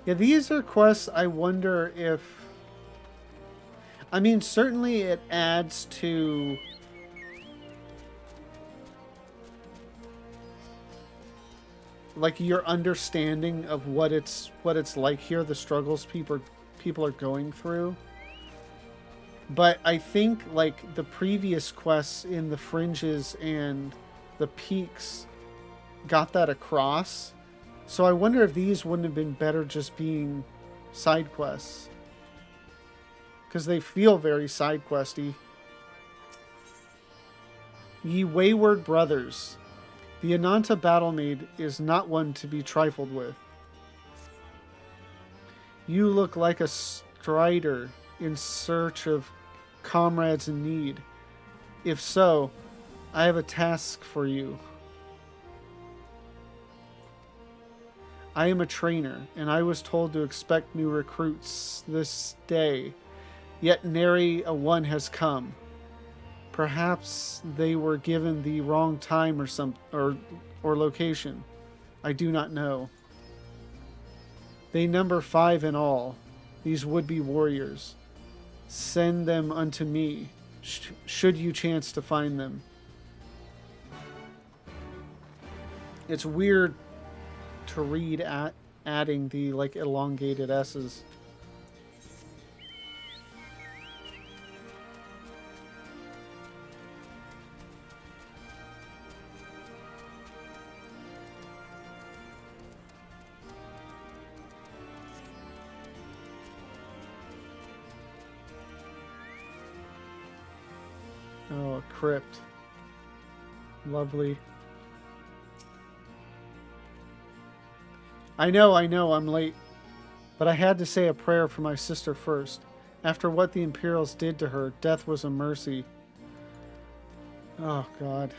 Yeah, these are quests I wonder if... I mean, certainly it adds to... like your understanding of what it's like here, the struggles people are going through. But I think like the previous quests in the fringes and the peaks got that across. So I wonder if these wouldn't have been better just being side quests, because they feel very side questy. Ye wayward brothers, the Ananta battlemaid is not one to be trifled with. You look like a strider in search of comrades in need. If so, I have a task for you. I am a trainer, and I was told to expect new recruits this day. Yet nary a one has come. Perhaps they were given the wrong time or location. I do not know. They number 5 in all, these would-be warriors. Send them unto me, should you chance to find them. It's weird to read adding the like elongated S's. Oh, a crypt. Lovely. I know, I'm late. But I had to say a prayer for my sister first. After what the Imperials did to her, death was a mercy. Oh, God.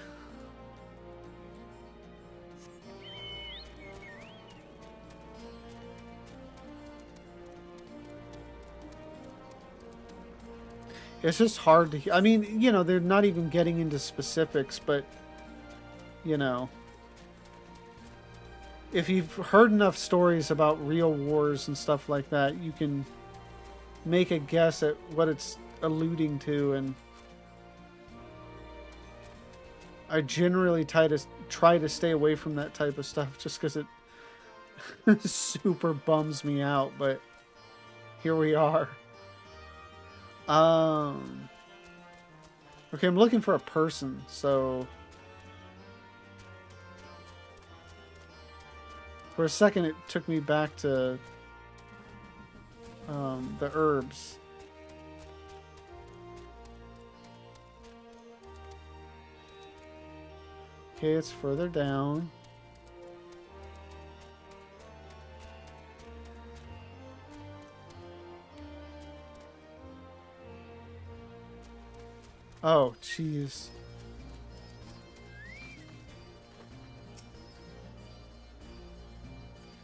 It's just hard to... I mean, you know, they're not even getting into specifics, but, you know... if you've heard enough stories about real wars and stuff like that, you can make a guess at what it's alluding to, and I generally try to stay away from that type of stuff just because it super bums me out, but here we are. Okay, I'm looking for a person, so for a second it took me back to the herbs. Okay, it's further down. Oh, jeez.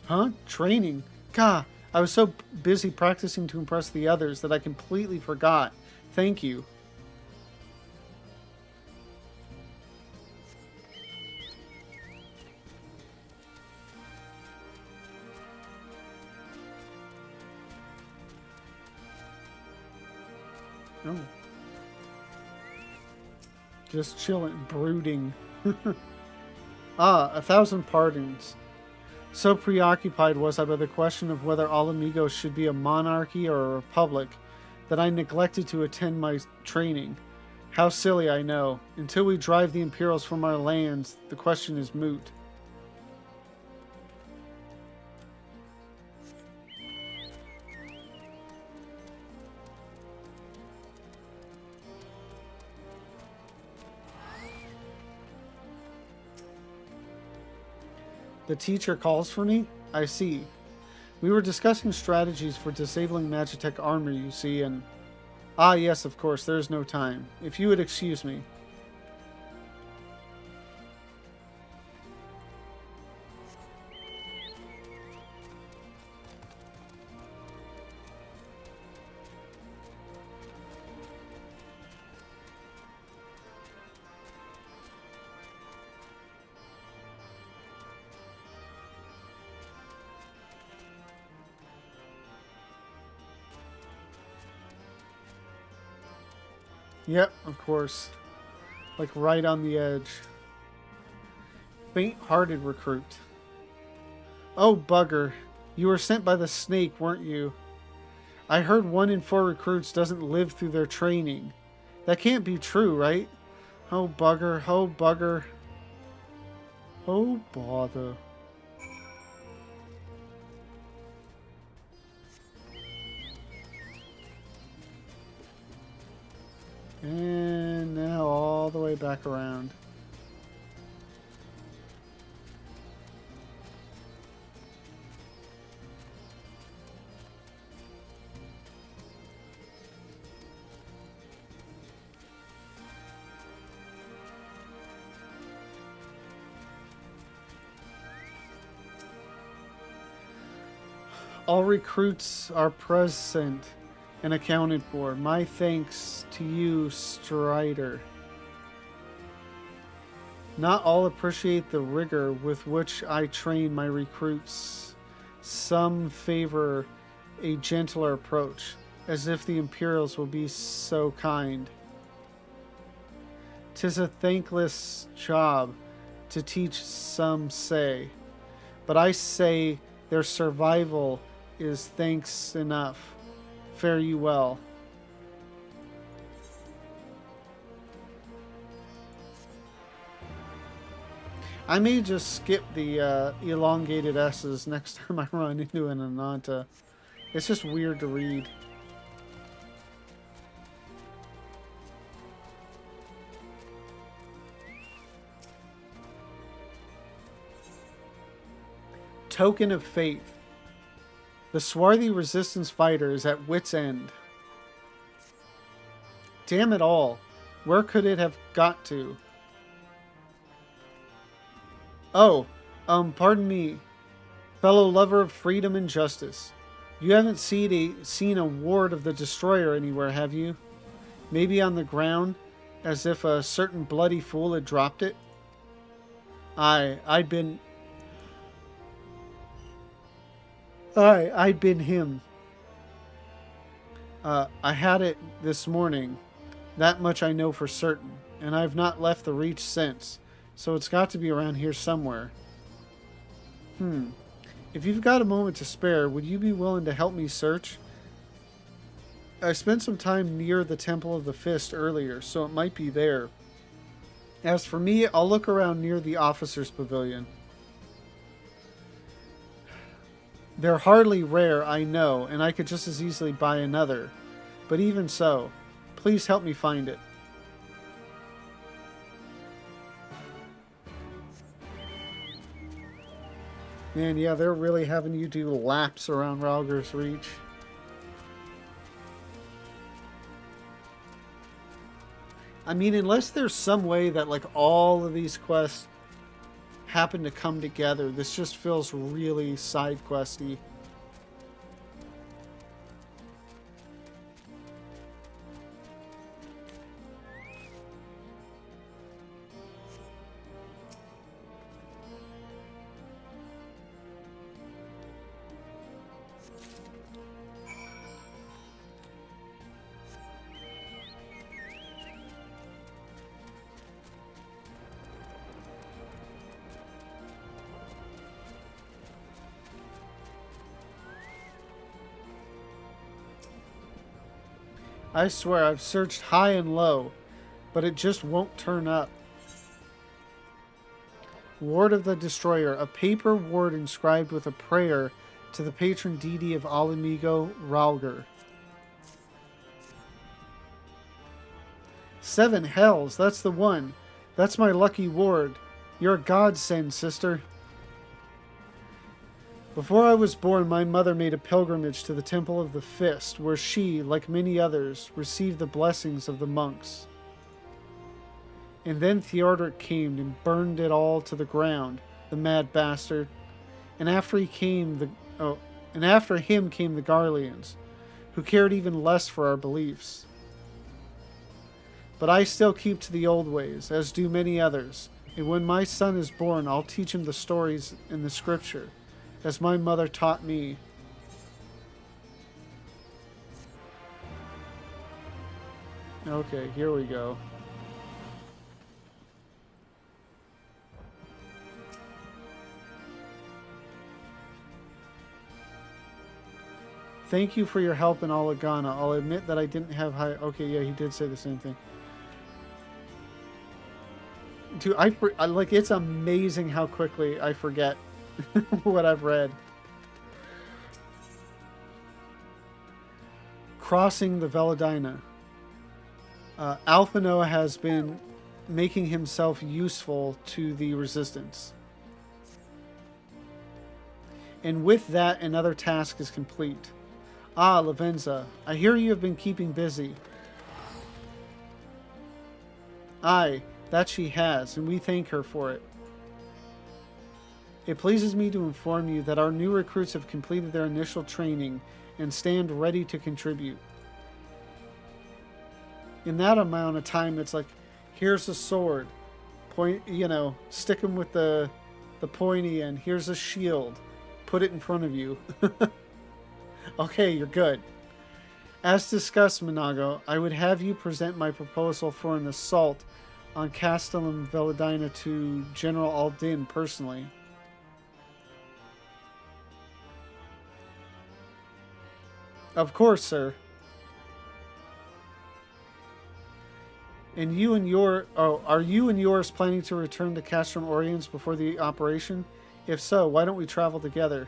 Huh? Training? Gah, I was so busy practicing to impress the others that I completely forgot. Thank you. Oh. Just chilling, brooding. Ah, 1,000 pardons. So preoccupied was I by the question of whether Alamigos should be a monarchy or a republic that I neglected to attend my training. How silly, I know. Until we drive the Imperials from our lands, the question is moot. The teacher calls for me? I see. We were discussing strategies for disabling Magitech armor, you see, and... Ah, yes, of course, there is no time. If you would excuse me. Yep, of course. Like right on the edge. Faint-hearted recruit. Oh, bugger. You were sent by the snake, weren't you? I heard 1 in 4 recruits doesn't live through their training. That can't be true, right? Oh, bugger. Oh, bugger. Oh, bother. And now all the way back around. All recruits are present and accounted for. My thanks to you, Strider. Not all appreciate the rigor with which I train my recruits. Some favor a gentler approach, as if the Imperials will be so kind. 'Tis a thankless job to teach, some say, but I say their survival is thanks enough. Fare you well. I may just skip the elongated S's next time I run into an Ananta. It's just weird to read. Token of Faith. The swarthy resistance fighter is at wit's end. Damn it all. Where could it have got to? Oh, pardon me. Fellow lover of freedom and justice. You haven't seen a ward of the destroyer anywhere, have you? Maybe on the ground, as if a certain bloody fool had dropped it? I'd been him. I had it this morning. That much I know for certain. And I've not left the Reach since. So it's got to be around here somewhere. If you've got a moment to spare, would you be willing to help me search? I spent some time near the Temple of the Fist earlier, so it might be there. As for me, I'll look around near the Officers' Pavilion. They're hardly rare, I know, and I could just as easily buy another. But even so, please help me find it. Man, yeah, they're really having you do laps around Ralger's Reach. I mean, unless there's some way that, like, all of these quests happen to come together, this just feels really side questy. I swear, I've searched high and low, but it just won't turn up. Ward of the Destroyer, a paper ward inscribed with a prayer to the patron deity of Alamigo, Ralger. 7 hells, that's the one. That's my lucky ward. You're a godsend, sister. Before I was born, my mother made a pilgrimage to the Temple of the Fist, where she, like many others, received the blessings of the monks. And then Theodoric came and burned it all to the ground, the mad bastard. And after him came the Garleans, who cared even less for our beliefs. But I still keep to the old ways, as do many others, and when my son is born, I'll teach him the stories in the scripture, as my mother taught me. Okay, here we go. Thank you for your help in Oligana. I'll admit that I didn't have high... Okay, yeah, he did say the same thing. Dude, I like, it's amazing how quickly I forget what I've read. Crossing the Veladina. Alphino has been making himself useful to the Resistance. And with that, another task is complete. Ah, Lavenza, I hear you have been keeping busy. Aye, that she has, and we thank her for it. It pleases me to inform you that our new recruits have completed their initial training and stand ready to contribute. In that amount of time, it's like, here's a sword, point, stick him with the pointy end. Here's a shield, put it in front of you. Okay, you're good. As discussed, Minago, I would have you present my proposal for an assault on Castellum Veladina to General Aldin personally. Of course, sir. And are you and yours planning to return to Castrum Oriens before the operation? If so, why don't we travel together?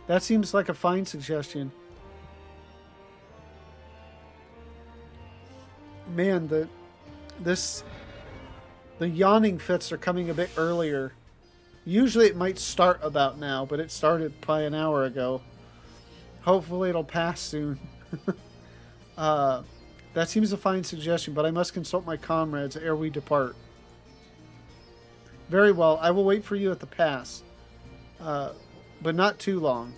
That seems like a fine suggestion. Man, the yawning fits are coming a bit earlier. Usually it might start about now, but it started probably an hour ago. Hopefully it'll pass soon. That seems a fine suggestion, but I must consult my comrades ere we depart. Very well, I will wait for you at the pass. But not too long.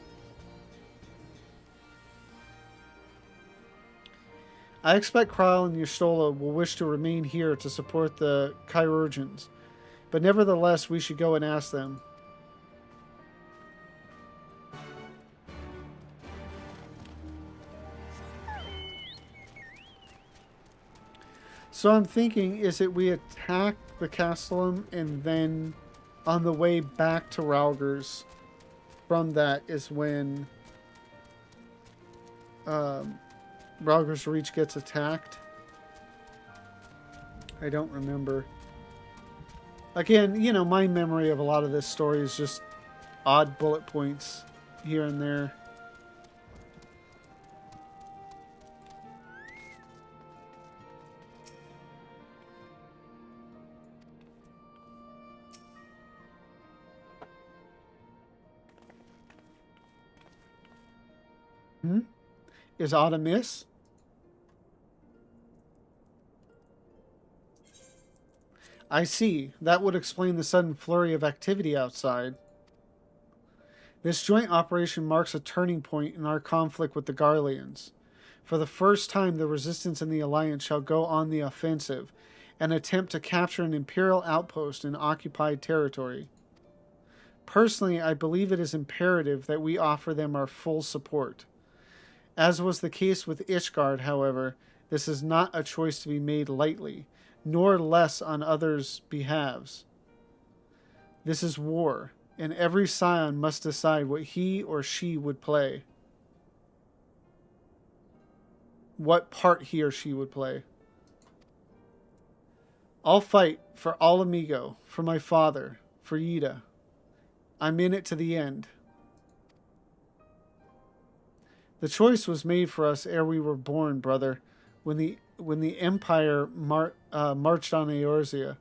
I expect Kryle and Yustola will wish to remain here to support the chirurgeons, but nevertheless we should go and ask them. So I'm thinking, is it we attack the Castellum and then on the way back to Ralgers, from that is when Ralgers Reach gets attacked? I don't remember. Again, my memory of a lot of this story is just odd bullet points here and there. Is Autumn miss? I see. That would explain the sudden flurry of activity outside. This joint operation marks a turning point in our conflict with the Garleans. For the first time, the Resistance and the Alliance shall go on the offensive and attempt to capture an Imperial outpost in occupied territory. Personally, I believe it is imperative that we offer them our full support. As was the case with Ishgard, however, this is not a choice to be made lightly, nor less on others' behalves. This is war, and every scion must decide what he or she would play. What part he or she would play. I'll fight for All Amigo, for my father, for Yida. I'm in it to the end. The choice was made for us ere we were born, brother, when the Empire marched on Eorzea.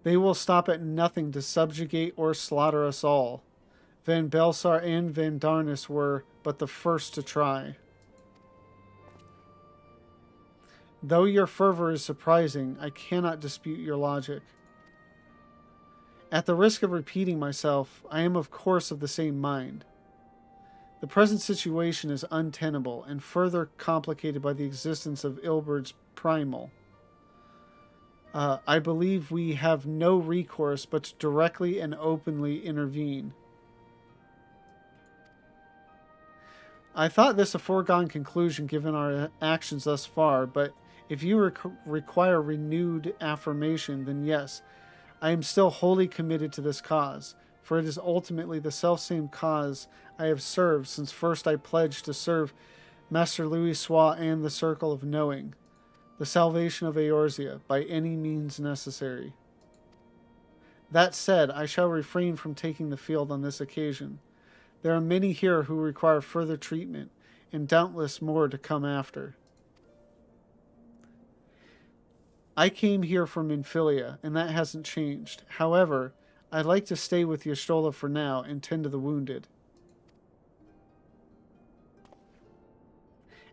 They will stop at nothing to subjugate or slaughter us all. Van Belsar and Van Darnus were but the first to try. Though your fervor is surprising, I cannot dispute your logic. At the risk of repeating myself, I am of course of the same mind. The present situation is untenable and further complicated by the existence of Ilberd's primal. I believe we have no recourse but to directly and openly intervene. I thought this a foregone conclusion given our actions thus far, but if you require renewed affirmation, then yes, I am still wholly committed to this cause, for it is ultimately the selfsame cause I have served since first I pledged to serve Master Louis Sois and the Circle of Knowing, the salvation of Eorzea, by any means necessary. That said, I shall refrain from taking the field on this occasion. There are many here who require further treatment, and doubtless more to come after. I came here from Infilia, and that hasn't changed. However, I'd like to stay with Y'shtola for now and tend to the wounded.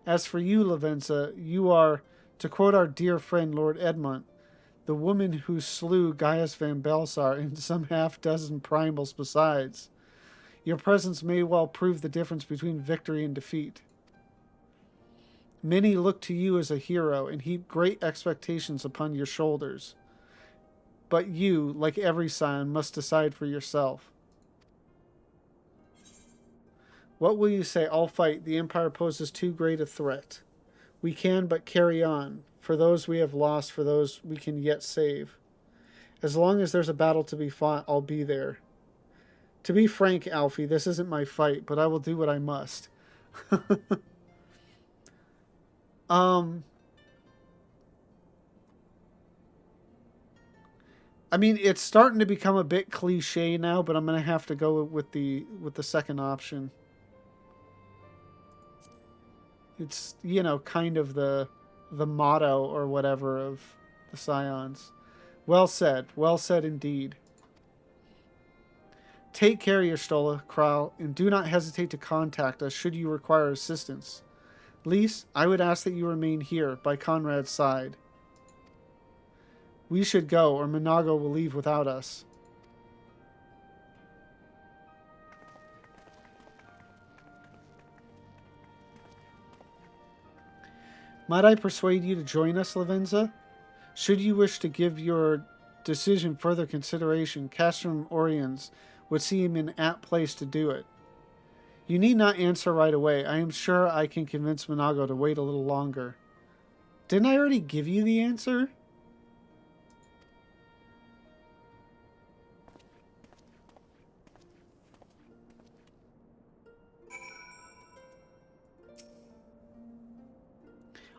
As for you, Lavenza, you are, to quote our dear friend Lord Edmont, the woman who slew Gaius van Belsar and some half-dozen primals besides. Your presence may well prove the difference between victory and defeat. Many look to you as a hero and heap great expectations upon your shoulders. But you, like every scion, must decide for yourself. What will you say? I'll fight. The Empire poses too great a threat. We can but carry on, for those we have lost, for those we can yet save. As long as there's a battle to be fought, I'll be there. To be frank, Alfie, this isn't my fight, but I will do what I must. I mean, it's starting to become a bit cliche now, but I'm going to have to go with the second option. It's, you know, kind of the motto or whatever of the Scions. Well said indeed. Take care, Y'shtola, Kral, and do not hesitate to contact us should you require assistance. Lise, I would ask that you remain here, by Conrad's side. We should go, or Minago will leave without us. Might I persuade you to join us, Lavenza? Should you wish to give your decision further consideration, Castrum Oriens would seem an apt place to do it. You need not answer right away. I am sure I can convince Minago to wait a little longer. Didn't I already give you the answer?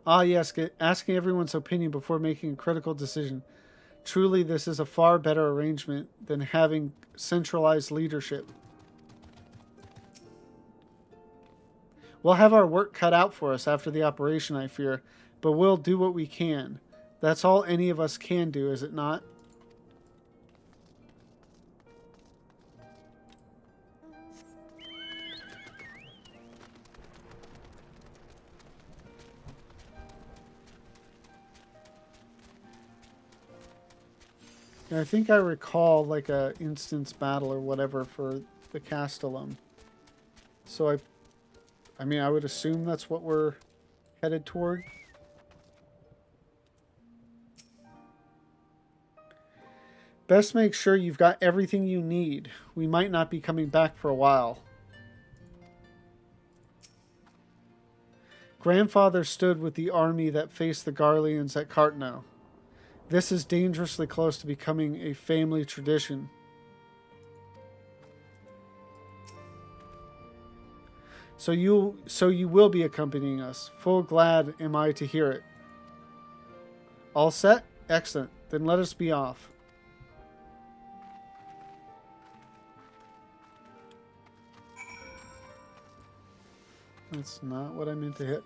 Ah, yes, asking everyone's opinion before making a critical decision. Truly, this is a far better arrangement than having centralized leadership. We'll have our work cut out for us after the operation, I fear, but we'll do what we can. That's all any of us can do, is it not? I think I recall like a instance battle or whatever for the Castellum. So I mean, I would assume that's what we're headed toward. Best make sure you've got everything you need. We might not be coming back for a while. Grandfather stood with the army that faced the Garleans at Cartno. This is dangerously close to becoming a family tradition. So you will be accompanying us. Full glad am I to hear it. All set? Excellent. Then let us be off. That's not what I meant to hit.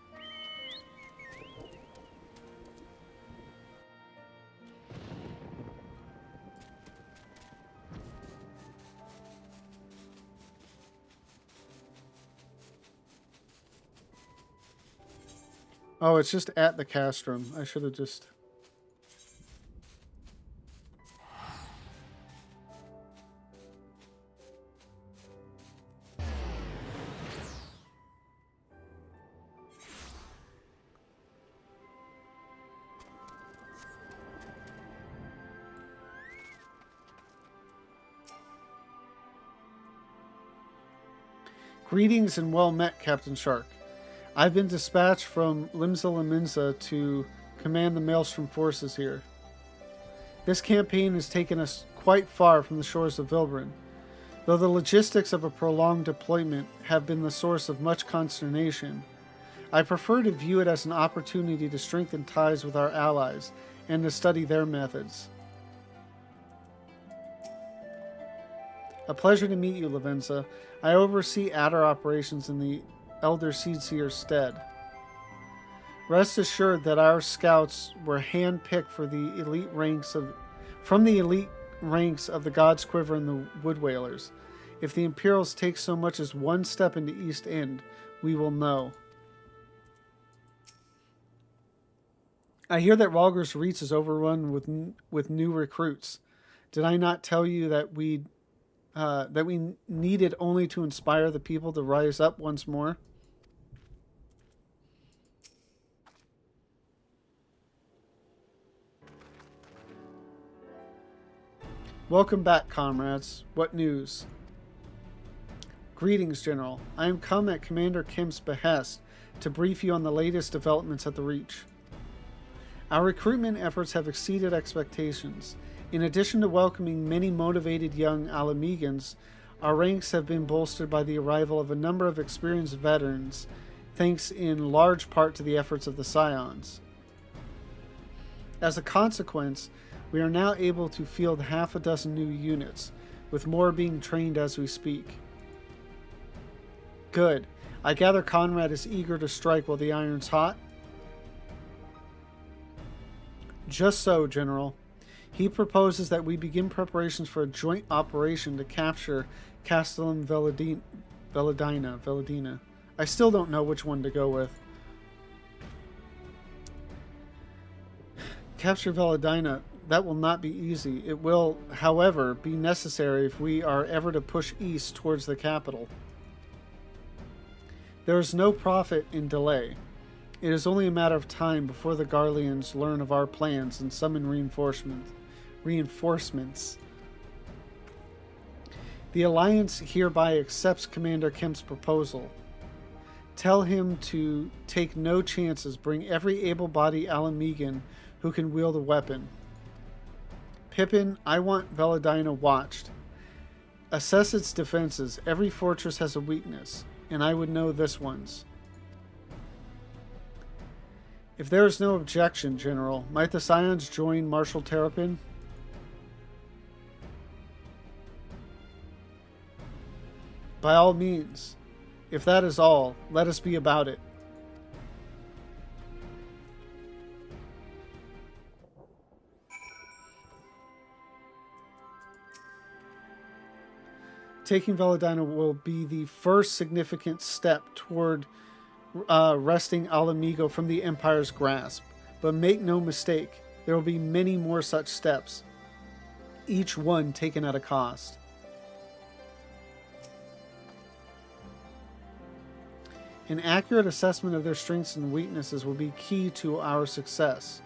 Oh, it's just at the castrum. I should have just... Greetings and well met, Captain Shark. I've been dispatched from Limsa Laminsa to command the Maelstrom forces here. This campaign has taken us quite far from the shores of Vilbrin. Though the logistics of a prolonged deployment have been the source of much consternation, I prefer to view it as an opportunity to strengthen ties with our allies and to study their methods. A pleasure to meet you, Lavenza. I oversee adder operations in the Elder Seedseer's stead. Rest assured that our scouts were hand-picked from the elite ranks of the God's Quiver and the Wood Whalers. If the Imperials take so much as one step into East End, we will know. I hear that Ralger's Reach is overrun with new recruits. Did I not tell you that we needed only to inspire the people to rise up once more? Welcome back, comrades. What news? Greetings, General. I am come at Commander Kim's behest to brief you on the latest developments at the Reach. Our recruitment efforts have exceeded expectations. In addition to welcoming many motivated young Alamegans, our ranks have been bolstered by the arrival of a number of experienced veterans, thanks in large part to the efforts of the Scions. As a consequence, we are now able to field half a dozen new units, with more being trained as we speak. Good. I gather Conrad is eager to strike while the iron's hot? Just so, General. He proposes that we begin preparations for a joint operation to capture Castellum Veladina. I still don't know which one to go with. Capture Veladina, that will not be easy. It will, however, be necessary if we are ever to push east towards the capital. There is no profit in delay. It is only a matter of time before the Garleans learn of our plans and summon reinforcements. The Alliance hereby accepts Commander Kemp's proposal. Tell him to take no chances. Bring every able-bodied Alamegan who can wield a weapon. Pippin, I want Veladina watched. Assess its defenses. Every fortress has a weakness, and I would know this one's. If there is no objection, General, might the Scions join Marshal Terrapin? By all means. If that is all, let us be about it. Taking Veladina will be the first significant step toward wresting Alamigo from the Empire's grasp. But make no mistake, there will be many more such steps, each one taken at a cost. An accurate assessment of their strengths and weaknesses will be key to our success.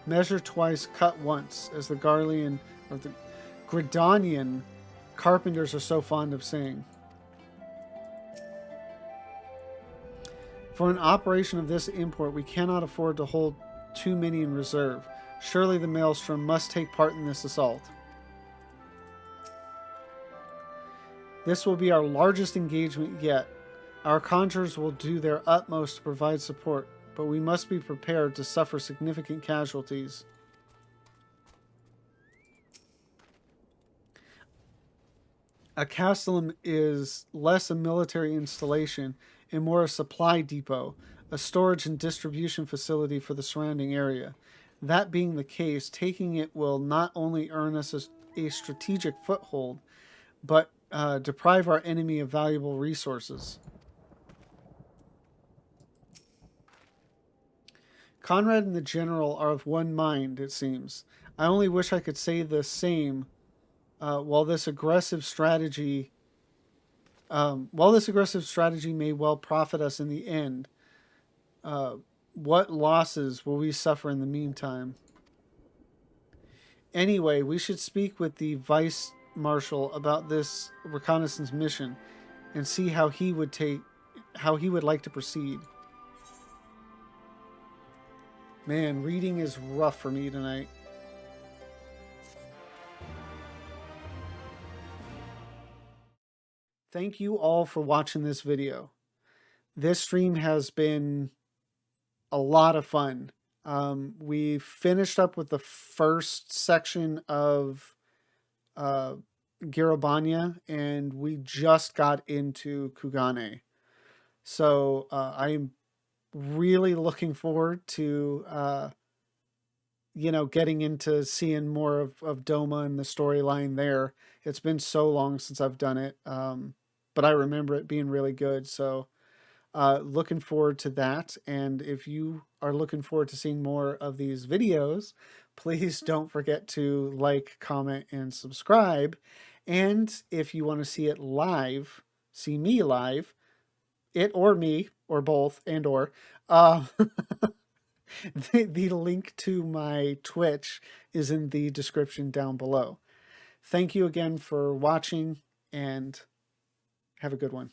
Measure twice, cut once, as the Garlean or the Gridanian carpenters are so fond of saying. For an operation of this import, we cannot afford to hold too many in reserve. Surely the Maelstrom must take part in this assault. This will be our largest engagement yet. Our conjurers will do their utmost to provide support, but we must be prepared to suffer significant casualties. A castellum is less a military installation and more a supply depot, a storage and distribution facility for the surrounding area. That being the case, taking it will not only earn us a strategic foothold, but deprive our enemy of valuable resources. Conrad and the General are of one mind, it seems. I only wish I could say the same while this aggressive strategy may well profit us in the end. What losses will we suffer in the meantime? Anyway, we should speak with the Vice Marshal about this reconnaissance mission. and see how he would like to proceed. Man, reading is rough for me tonight. Thank you all for watching this video. This stream has been a lot of fun. We finished up with the first section of Garabanya, and we just got into Kugane. So I'm really looking forward to getting into seeing more of Doma and the storyline there. It's been so long since I've done it, but I remember it being really good. So looking forward to that. And if you are looking forward to seeing more of these videos, please don't forget to like, comment, and subscribe. And if you want to see it live, see me live, it or me, or both, and or, uh, the link to my Twitch is in the description down below. Thank you again for watching, and have a good one.